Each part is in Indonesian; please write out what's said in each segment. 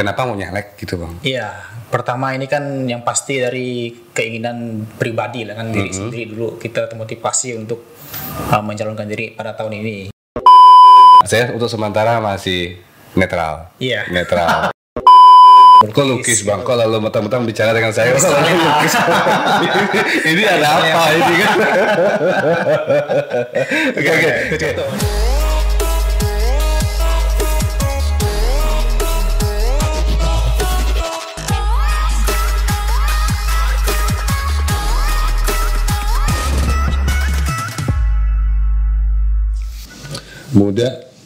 kenapa mau nyalek gitu bang? Iya, pertama ini kan yang pasti dari keinginan pribadi lah kan, diri sendiri dulu kita termotivasi untuk mencalonkan diri pada tahun ini. Saya untuk sementara masih netral. Iya. Netral. Kok lukis bang? Kok lalu mentang-mentang bicara dengan saya? Kok lukis? Ini ada apa ini kan? Oke.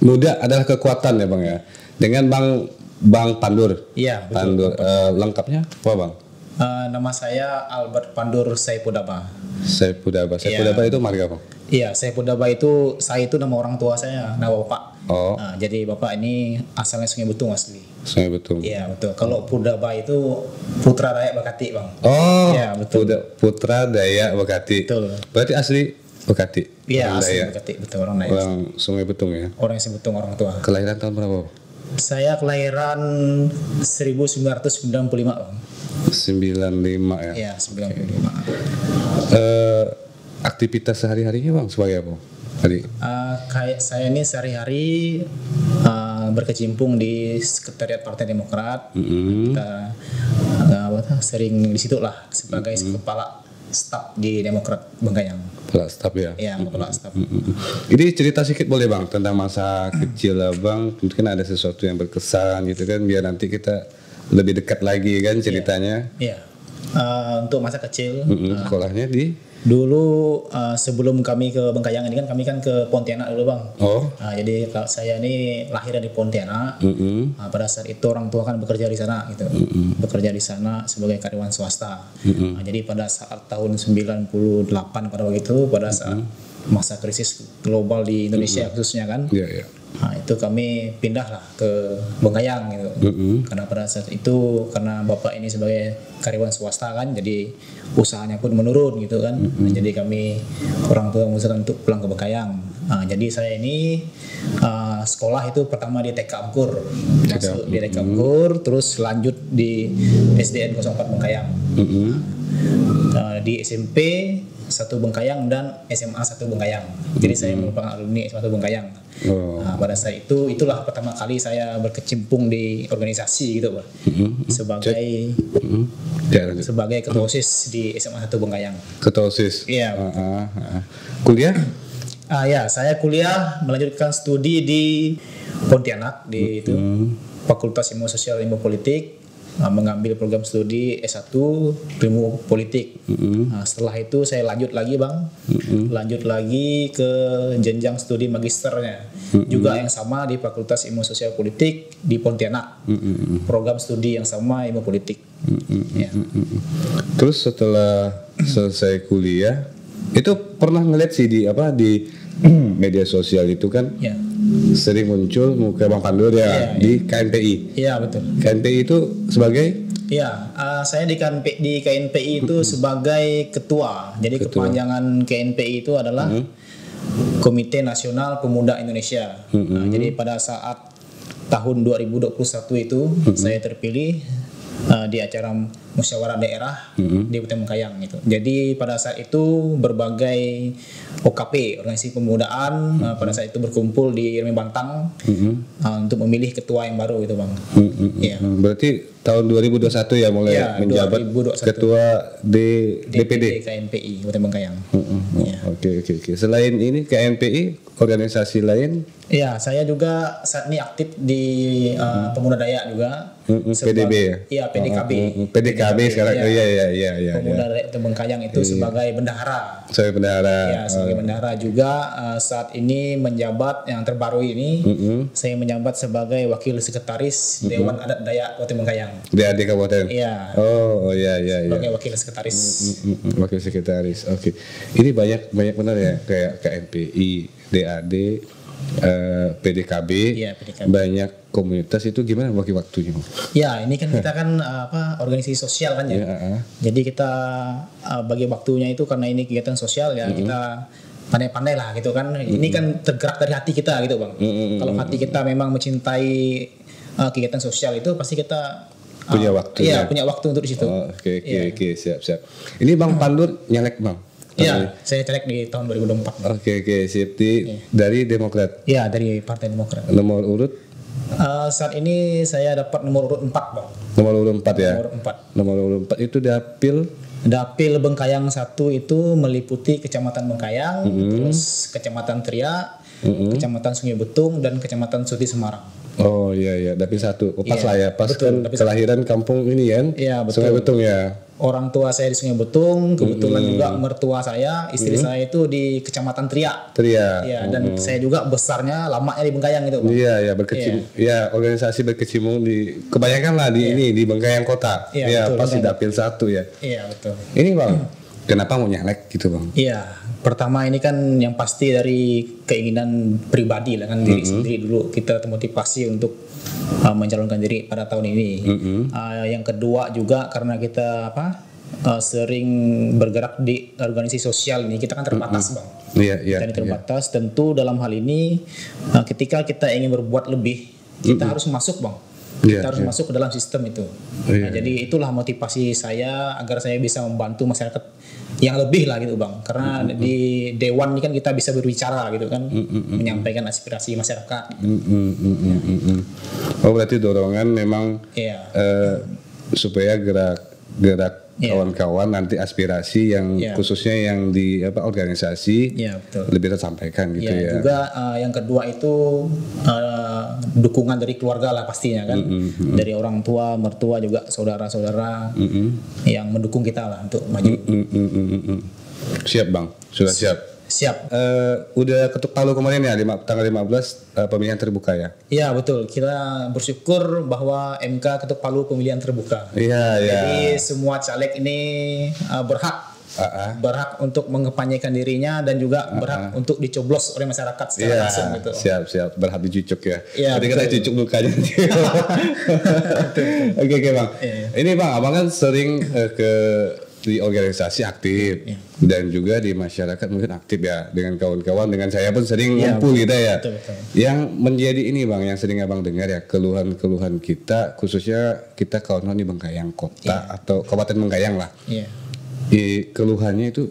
Muda adalah kekuatan ya bang ya. Dengan Bang Pandur. Iya, betul. Pandur. Lengkapnya apa bang? Nama saya Albert Pandur Saipudaba. Saipudaba itu marga bang? Iya, Saipudaba itu nama orang tua saya, nama bapak. Oh. Jadi bapak ini asalnya Sungai Betung asli. Sungai Betung. Iya betul. Kalau Pudaba itu Putra Dayak Bekati bang. Oh. Iya betul. Putra Dayak Bekati. Betul. Berarti asli Bekati. Iya asli Bekati, betul orang Dayak. Orang Sungai Betung ya. Orang Sungai Betung orang tua. Kelahiran tahun berapa? Saya kelahiran 1995 bang. 95 ya. Iya 95. Aktivitas sehari-harinya bang sebagai apa? Tadi. Kayak saya ini sehari-hari berkecimpung di sekretariat Partai Demokrat. Kita sering di situ lah sebagai kepala staf di Demokrat Bengkayang. Kepala staf ya? Iya, kepala staf. Ini cerita sedikit boleh bang tentang masa kecil abang. Mungkin ada sesuatu yang berkesan gitu kan, biar nanti kita lebih dekat lagi kan ceritanya. Iya. Untuk masa kecil. Sekolahnya di? Dulu sebelum kami ke Bengkayang ini kan kami kan ke Pontianak dulu bang. Oh. Jadi kalau saya ini lahir di Pontianak. Pada saat itu orang tua kan bekerja di sana gitu. Bekerja di sana sebagai karyawan swasta. Jadi pada saat tahun 98 pada waktu itu, pada saat masa krisis global di Indonesia khususnya kan. Iya. Nah, itu kami pindah lah ke Bengkayang gitu. Karena pada saat itu karena bapak ini sebagai karyawan swasta kan, jadi usahanya pun menurun gitu kan. Nah, jadi kami orang tua memutuskan untuk pulang ke Bengkayang. Nah, jadi saya ini sekolah itu pertama di TK Angkur, masuk di TK Angkur, terus lanjut di SDN 04 Bengkayang. Di SMP 1 Bengkayang dan SMA 1 Bengkayang. Jadi saya merupakan alumni SMA 1 Bengkayang. Nah, pada saat itu itulah pertama kali saya berkecimpung di organisasi gitu Pak. Sebagai ketua OSIS di SMA 1 Bengkayang. Ketua OSIS. Iya. Kuliah? Ya, saya kuliah melanjutkan studi di Pontianak di itu Fakultas Ilmu Sosial Ilmu Politik. Mengambil program studi S1 Ilmu Politik. Setelah itu saya lanjut lagi bang, lanjut lagi ke jenjang studi magisternya, juga yang sama di Fakultas Ilmu Sosial Politik di Pontianak. Program studi yang sama ilmu politik. Terus setelah selesai kuliah, itu pernah ngeliat sih di media sosial itu kan? Sering muncul muka Bang Pandur di KNPI. Iya betul. KNPI itu sebagai? Iya, saya di KNPI itu sebagai ketua. Jadi kepanjangan KNPI itu adalah Komite Nasional Pemuda Indonesia. Jadi pada saat tahun 2021 itu saya terpilih di acara musyawarah daerah di Kabupaten Bengkayang gitu. Jadi pada saat itu berbagai OKP, organisasi pemudaan pada saat itu berkumpul di Remi Bantang untuk memilih ketua yang baru gitu bang. Berarti tahun 2021 ya mulai menjabat 2021. Ketua DPD KNPI Kabupaten Bengkayang. Oke. Selain ini KNPI organisasi lain? Iya, saya juga saat ini aktif di Pemuda Dayak juga. PDB ya? Iya, PDKB. PDKB sekarang. Iya. Pemuda Dayak Bengkayang itu sebagai bendahara. Sebagai bendahara. Ya, sebagai bendahara juga saat ini menjabat yang terbaru ini. Saya menjabat sebagai wakil sekretaris Dewan Adat Dayak Kabupaten Bengkayang. DAD Kabupaten. Iya. Iya. Sebagai wakil sekretaris. Wakil sekretaris. Oke. Ini banyak benar ya, kayak KNPI, DAD, PDKB, banyak komunitas. Itu gimana bagi waktunya? Ya, ini kan kita kan organisasi sosial kan ya. Jadi kita bagi waktunya itu karena ini kegiatan sosial ya, kita pandai-pandai lah gitu kan. Ini kan tergerak dari hati kita gitu bang. Kalau hati kita memang mencintai kegiatan sosial itu pasti kita punya waktu. Iya, punya waktu untuk di situ. Oke, siap. Ini Bang Pandur nyalek Bang? Iya, saya caleg di tahun 2024. Oke, siap. Dari Demokrat? Iya, dari Partai Demokrat. Nomor urut? Saat ini saya dapat nomor urut 4 Bang. Nomor urut 4 ya? Nomor urut 4 itu Dapil Bengkayang 1 itu meliputi Kecamatan Bengkayang, terus Kecamatan Tria, Kecamatan Sungai Betung, dan Kecamatan Suti Semarang. Oh iya, Dapil 1. Pas lah ya, pas betul, kan kelahiran kampung ini kan? Iya, betul. Sungai Betung ya. Orang tua saya di Sungai Betung, kebetulan juga mertua saya, istri saya itu di Kecamatan Tria. Iya, dan saya juga besarnya lamanya di Bengkayang itu, Bang. Iya, ya organisasi berkecimpung di kebanyakan lah di ini di Bengkayang Kota. Iya, pas di Dapil 1 ya. Iya, betul. Ini Bang, kenapa mau nyalek gitu Bang? Iya, pertama ini kan yang pasti dari keinginan pribadi lah kan, diri sendiri dulu kita termotivasi untuk mencalonkan diri pada tahun ini. Yang kedua juga karena kita sering bergerak di organisasi sosial ini, kita kan terbatas Bang. Kita terbatas. Tentu dalam hal ini ketika kita ingin berbuat lebih, kita harus masuk Bang. Kita harus masuk ke dalam sistem itu. Jadi itulah motivasi saya agar saya bisa membantu masyarakat yang lebih lah gitu Bang. Karena di Dewan ini kan kita bisa berbicara gitu kan, menyampaikan aspirasi masyarakat. Oh berarti dorongan memang supaya gerak kawan-kawan nanti aspirasi yang khususnya yang di organisasi lebih tersampaikan gitu ya. Juga yang kedua itu dukungan dari keluarga lah pastinya kan, dari orang tua, mertua juga saudara-saudara yang mendukung kita lah untuk maju. Siap Bang, sudah siap. Udah ketuk palu kemarin ya, tanggal 15 pemilihan terbuka ya? Iya betul, kita bersyukur bahwa MK ketuk palu pemilihan terbuka. Jadi semua caleg ini berhak untuk mengempanyekan dirinya dan juga berhak untuk dicoblos oleh masyarakat secara langsung gitu. Siap, berhak dicucuk ya. Nanti kita cucuk lukanya. Oke Bang. Ini Bang, Abang kan sering di organisasi aktif dan juga di masyarakat mungkin aktif ya, dengan kawan-kawan, dengan saya pun sering ngumpul gitu ya. Betul. Yang menjadi ini Bang, yang sering Abang dengar ya, keluhan-keluhan kita, khususnya kita kawan-kawan di Bengkayang Kota atau Kabupaten Bengkayang lah. Keluhannya itu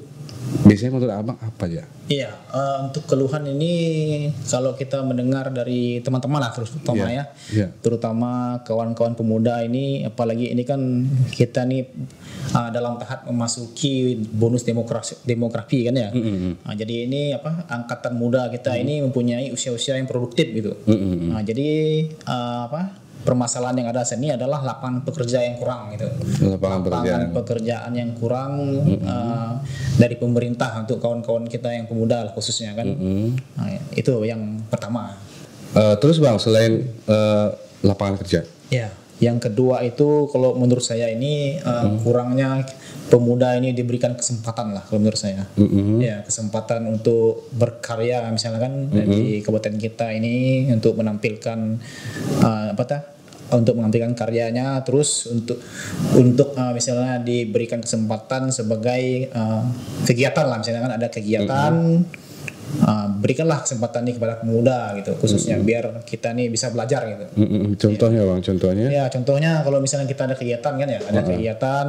biasanya menurut Abang apa ya? Untuk keluhan ini kalau kita mendengar dari teman-teman lah terutama terutama kawan-kawan pemuda ini, apalagi ini kan kita nih dalam tahap memasuki bonus demografi kan ya. Jadi ini angkatan muda kita ini mempunyai usia-usia yang produktif gitu. Jadi permasalahan yang ada saat ini adalah lapangan pekerja yang kurang gitu. Lapangan pekerjaan yang kurang dari pemerintah untuk kawan-kawan kita yang pemuda lah khususnya kan. Itu yang pertama. Terus Bang, selain lapangan kerja? Yang kedua itu kalau menurut saya ini kurangnya pemuda ini diberikan kesempatan lah kalau menurut saya. Kesempatan untuk berkarya misalnya kan di kabupaten kita ini untuk menampilkan untuk menampilkan karyanya, terus untuk misalnya diberikan kesempatan sebagai kegiatan lah, misalnya kan ada kegiatan, berikanlah kesempatan ini kepada pemuda gitu khususnya biar kita nih bisa belajar gitu. Contohnya Bang, contohnya? Contohnya kalau misalnya kita ada kegiatan kan ya, ada kegiatan,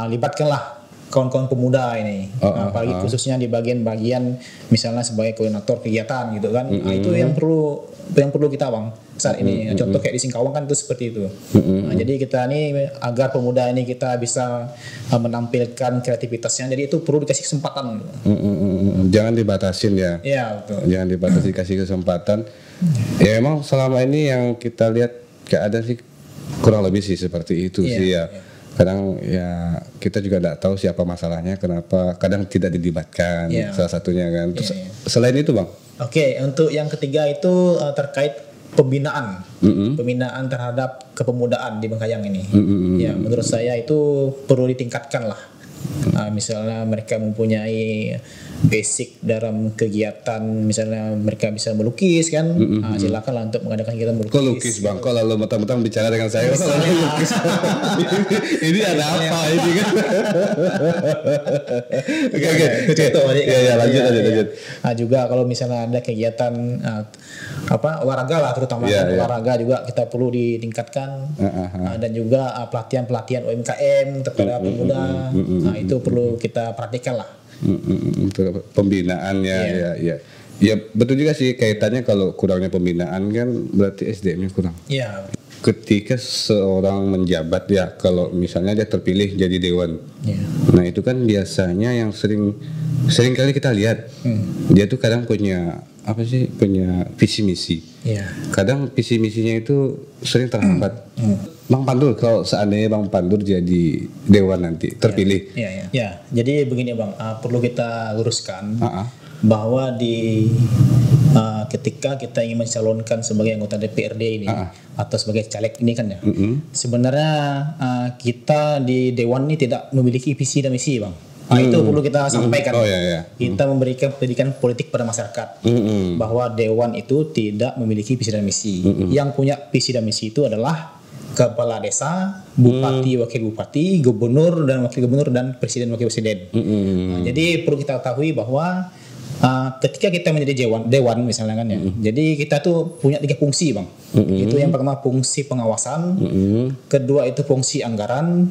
libatkanlah kawan-kawan pemuda ini, apalagi khususnya di bagian-bagian misalnya sebagai koordinator kegiatan gitu kan. Itu yang perlu kita Bang saat ini. Contoh kayak di Singkawang kan itu seperti itu. Jadi kita nih agar pemuda ini kita bisa menampilkan kreativitasnya, jadi itu perlu dikasih kesempatan. Jangan dibatasin ya. Betul. Jangan dibatasi, kasih kesempatan. Ya emang selama ini yang kita lihat keadaan sih kurang lebih sih seperti itu sih ya. Kadang ya kita juga tidak tahu siapa masalahnya, kenapa kadang tidak dilibatkan, salah satunya kan. Terus selain itu Bang? Untuk yang ketiga itu terkait pembinaan, pembinaan terhadap kepemudaan di Bengkayang ini. Menurut saya itu perlu ditingkatkan lah. Misalnya mereka mempunyai basic dalam kegiatan, misalnya mereka bisa melukis kan, silakanlah untuk mengadakan kegiatan melukis. Kok lukis bang? Kok lalu mentang-mentang bicara dengan saya? Lukis. Ini ada apa ini kan? Oke. Ya, lanjut. Juga kalau misalnya ada kegiatan olahraga lah, terutama olahraga juga kita perlu ditingkatkan. Dan juga pelatihan UMKM kepada pemuda. Itu perlu kita perhatikan lah. Untuk pembinaannya ya betul juga sih, kaitannya kalau kurangnya pembinaan kan berarti SDM-nya kurang. Ketika seorang menjabat ya, kalau misalnya dia terpilih jadi dewan, nah itu kan biasanya yang sering kali kita lihat dia tuh kadang punya visi misi. Kadang visi misinya itu sering terhambat. Bang Pandur, kalau seandainya Bang Pandur jadi dewan nanti terpilih. Jadi begini Bang, perlu kita luruskan bahwa ketika kita ingin mencalonkan sebagai anggota DPRD ini atau sebagai caleg ini kan ya, sebenarnya kita di dewan ini tidak memiliki visi dan misi Bang. Itu perlu kita sampaikan. Kita memberikan pendidikan politik pada masyarakat bahwa dewan itu tidak memiliki visi dan misi. Yang punya visi dan misi itu adalah kepala desa, bupati, wakil bupati, gubernur dan wakil gubernur, dan presiden wakil presiden. Jadi perlu kita ketahui bahwa ketika kita menjadi dewan misalnya kan ya, jadi kita tuh punya 3 fungsi Bang. Itu yang pertama fungsi pengawasan, kedua itu fungsi anggaran,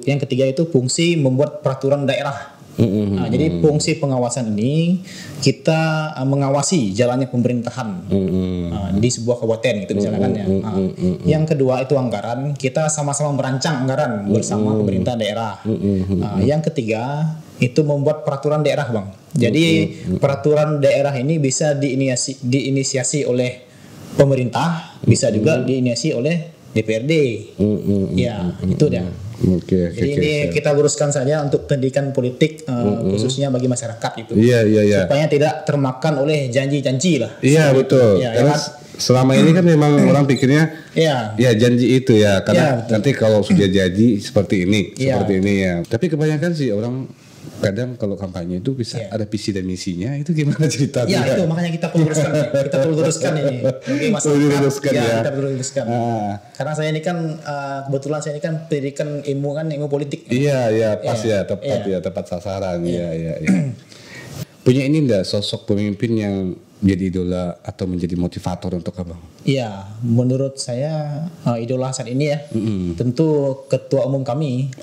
yang ketiga itu fungsi membuat peraturan daerah. Jadi fungsi pengawasan ini kita mengawasi jalannya pemerintahan di sebuah kabupaten gitu misalnya kan ya. Yang kedua itu anggaran, kita sama-sama merancang anggaran bersama pemerintah daerah. Yang ketiga itu membuat peraturan daerah Bang. Jadi peraturan daerah ini bisa diinisiasi oleh pemerintah, bisa juga diinisiasi oleh DPRD. Itu dia. Jadi ini kita luruskan saja untuk pendidikan politik khususnya bagi masyarakat itu. Supaya tidak termakan oleh janji-janji lah. Betul. Karena selama ini kan memang orang pikirnya janji itu ya, karena nanti kalau sudah jadi seperti ini ya. Tapi kebanyakan sih orang kadang kalau kampanye itu bisa ada visi dan misinya, itu gimana ceritanya? Itu makanya kita perlu luruskan ini. Kita perlu luruskan. Karena saya ini kan kebetulan saya ini kan pendidikan ilmu politik. Tepat sasaran. Punya ini enggak sosok pemimpin yang jadi idola atau menjadi motivator untuk Abang? Menurut saya idola saat ini ya, tentu Ketua Umum kami.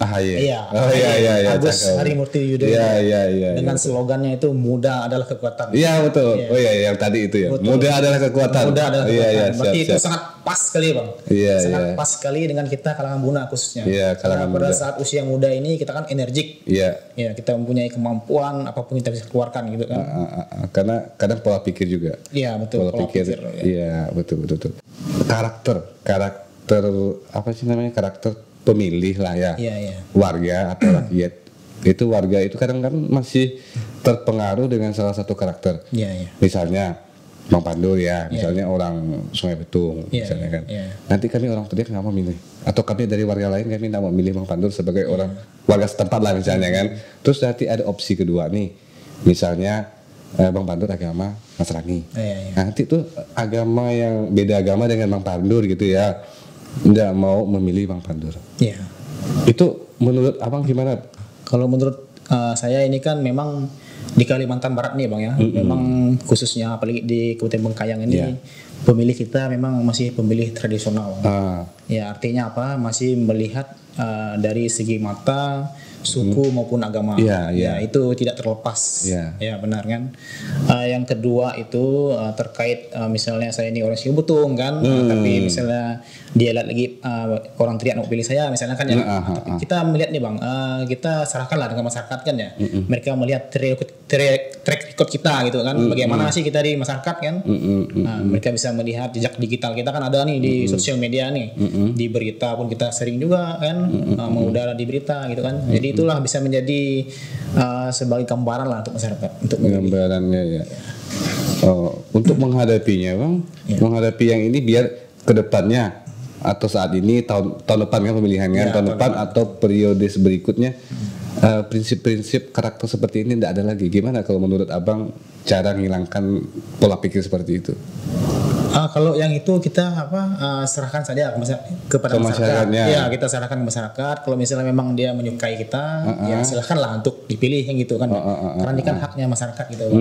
Agus Harimurti Yudhoyono. Dengan slogannya itu muda adalah kekuatan. Betul. Yang tadi itu ya. Betul. Muda adalah kekuatan. Berarti itu sangat pas sekali Bang. Sangat pas sekali dengan kita kalangan muda khususnya. Karena pada saat usia muda ini kita kan energik. Kita mempunyai kemampuan apapun kita bisa keluarkan gitu kan. Karena kadang pola pikir juga. Betul. Pola pikir. Betul. Karakter apa sih namanya, karakter pemilih lah ya. Warga atau rakyat. Warga itu kadang kan masih terpengaruh dengan salah satu karakter. Misalnya Bang Pandur misalnya orang Sungai Betung misalnya kan. Nanti kami orang Tediak nggak mau milih, atau kami dari warga lain kami nggak mau milih Bang Pandur sebagai orang warga setempat lah misalnya kan. Terus nanti ada opsi kedua nih, misalnya Bang Pandur agama Nasrani. Nanti tuh agama yang beda agama dengan Bang Pandur gitu ya, nggak mau memilih Bang Pandur. Itu menurut Abang gimana? Kalau menurut saya ini kan memang di Kalimantan Barat nih Bang ya, memang khususnya apalagi di Kabupaten Bengkayang ini pemilih kita memang masih pemilih tradisional. Artinya apa? Masih melihat dari segi mata, suku maupun agama. Itu tidak terlepas. Benar kan. Yang kedua itu terkait misalnya saya ini orang Sungai Betung kan, tapi misalnya dia lihat lagi orang Tediak mau pilih saya misalnya kan ya. Kita melihat nih Bang, kita serahkanlah dengan masyarakat kan ya. Mereka melihat track record kita gitu kan, bagaimana sih kita di masyarakat kan. Mereka bisa melihat jejak digital kita kan ada nih di sosial media nih, di berita pun kita sering juga kan mengudara di berita gitu kan. Jadi itulah bisa menjadi sebagai gambaran lah untuk masyarakat, untuk gambarannya untuk menghadapinya Bang, menghadapi yang ini biar kedepannya atau saat ini tahun depan kan pemilihan kan, tahun depan atau periode berikutnya prinsip-prinsip karakter seperti ini tidak ada lagi. Gimana kalau menurut abang cara menghilangkan pola pikir seperti itu? Kalau yang itu kita serahkan saja kepada masyarakat. Ya, kita serahkan ke masyarakat. Kalau misalnya memang dia menyukai kita, ya silahkanlah untuk dipilih yang gitu kan. Karena ini kan haknya masyarakat gitu.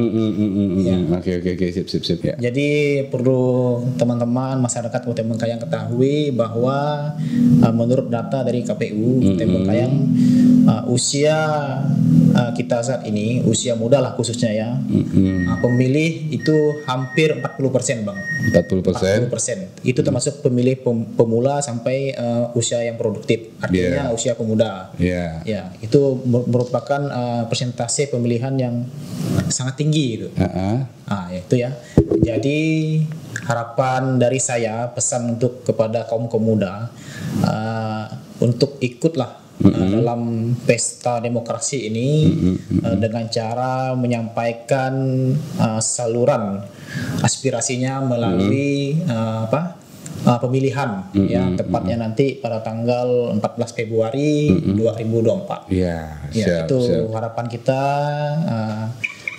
Oke, sip ya. Jadi perlu teman-teman masyarakat Kabupaten Bengkayang ketahui bahwa menurut data dari KPU Kabupaten Bengkayang, usia kita saat ini, usia muda lah khususnya ya, pemilih itu hampir 40% Bang. 40%. Itu termasuk pemilih pemula sampai usia yang produktif, artinya usia pemuda. Ya, itu merupakan persentase pemilihan yang sangat tinggi gitu. Itu ya. Jadi harapan dari saya, pesan untuk kepada kaum muda untuk ikutlah dalam pesta demokrasi ini dengan cara menyampaikan saluran aspirasinya melalui pemilihan yang tepatnya nanti pada tanggal 14 Februari 2024. Itu harapan kita.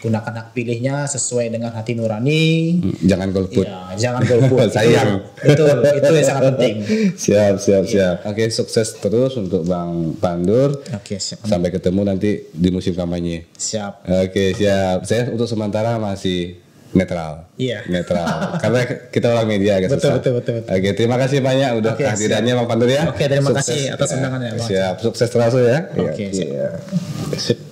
Gunakan hak pilihnya sesuai dengan hati nurani. Jangan golput. Jangan golput. Sayang. Betul, itu yang sangat penting. Siap. Oke, sukses terus untuk Bang Pandur. Oke, siap. Sampai ketemu nanti di musim kampanye. Siap. Oke, siap. Saya untuk sementara masih netral. Netral. Karena kita orang media agak susah. Betul. Oke, terima kasih banyak udah kehadirannya Bang Pandur ya. Oke, terima kasih atas undangannya. Siap, sukses terus ya. Oke, siap.